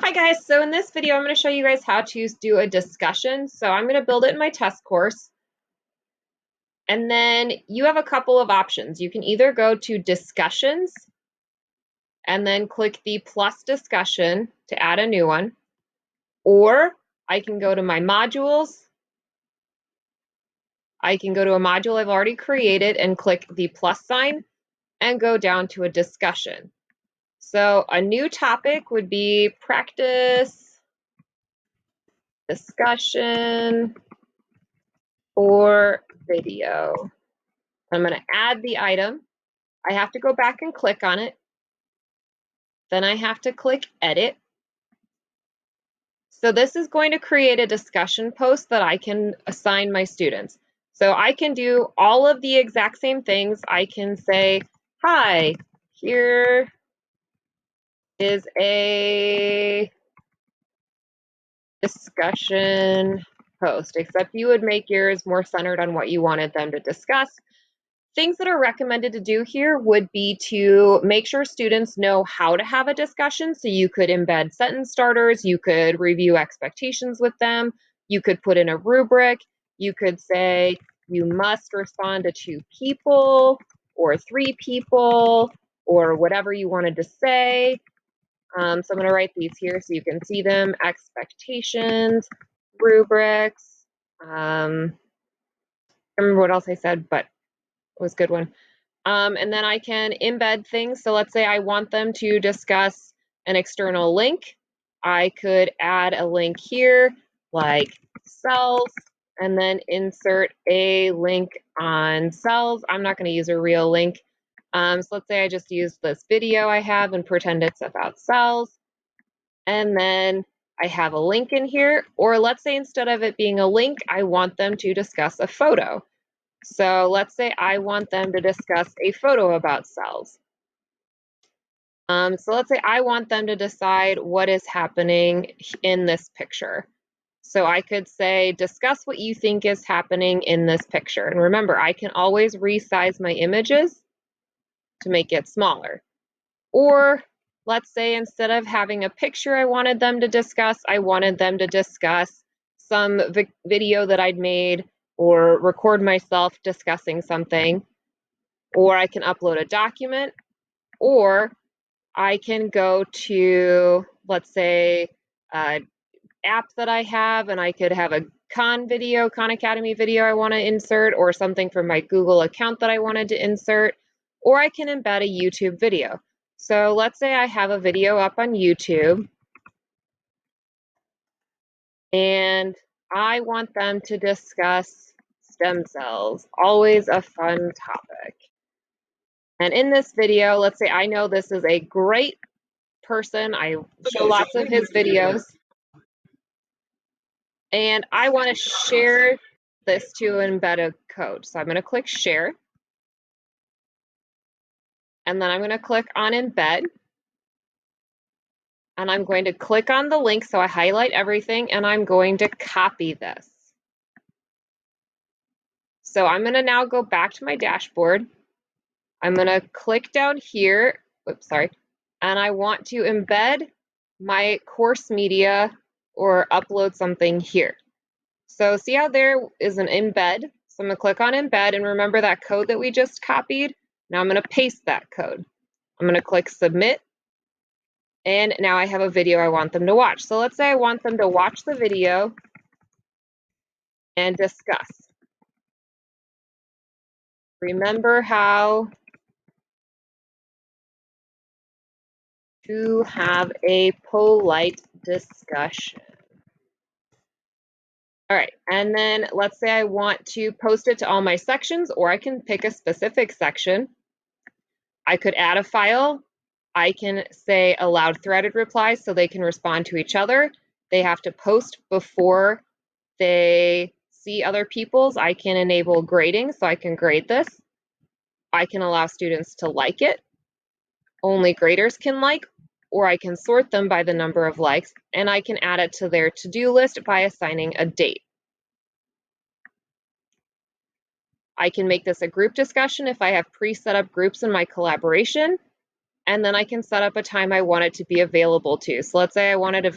Hi guys, so in this video I'm going to show you guys how to do a discussion. So I'm going to build it in my test course. And then you have a couple of options. You can either go to discussions and then click the plus discussion to add a new one. Or I can go to my modules. I can go to a module I've already created and click the plus sign and go down to a discussion. So a new topic would be practice discussion or video. I'm going to add the item. I have to go back and click on it. Then I have to click edit. So this is going to create a discussion post that I can assign my students. So I can do all of the exact same things. I can say, hi, here is a discussion post, except you would make yours more centered on what you wanted them to discuss. Things that are recommended to do here would be to make sure students know how to have a discussion. So you could embed sentence starters, you could review expectations with them, you could put in a rubric, you could say you must respond to 2 people or 3 people or whatever you wanted to say. So I'm going to write these here so you can see them. Expectations, rubrics. I don't remember what else I said, but it was a good one. And then I can embed things. So let's say I want them to discuss an external link. I could add a link here, like cells, and then insert a link on cells. I'm not going to use a real link. So let's say I just use this video I have and pretend it's about cells. And then I have a link in here. Or let's say instead of it being a link, I want them to discuss a photo. So let's say I want them to discuss a photo about cells. So let's say I want them to decide what is happening in this picture. So I could say, discuss what you think is happening in this picture. And remember, I can always resize my images to make it smaller. Or let's say instead of having a picture I wanted them to discuss, I wanted them to discuss some video that I'd made or record myself discussing something. Or I can upload a document, or I can go to, let's say, an app that I have, and I could have a Khan Academy video I want to insert, or something from my Google account that I wanted to insert, or I can embed a YouTube video. So let's say I have a video up on YouTube, and I want them to discuss stem cells, always a fun topic. And in this video, let's say I know this is a great person. I show lots of his videos. And I want to share this to embed a code. So I'm going to click share. And then I'm going to click on embed. And I'm going to click on the link. So I highlight everything and I'm going to copy this. So I'm going to now go back to my dashboard. I'm going to click down here. Oops, sorry. And I want to embed my course media or upload something here. So see how there is an embed? So I'm going to click on embed, and remember that code that we just copied? Now I'm going to paste that code. I'm going to click submit, and now I have a video I want them to watch. So let's say I want them to watch the video and discuss. Remember how to have a polite discussion. All right, and then let's say I want to post it to all my sections, or I can pick a specific section. I could add a file. I can say allow threaded replies so they can respond to each other. They have to post before they see other people's. I can enable grading, so I can grade this. I can allow students to like it. Only graders can like, or I can sort them by the number of likes, and I can add it to their to-do list by assigning a date. I can make this a group discussion if I have pre-set up groups in my collaboration, and then I can set up a time I want it to be available to. So let's say I wanted a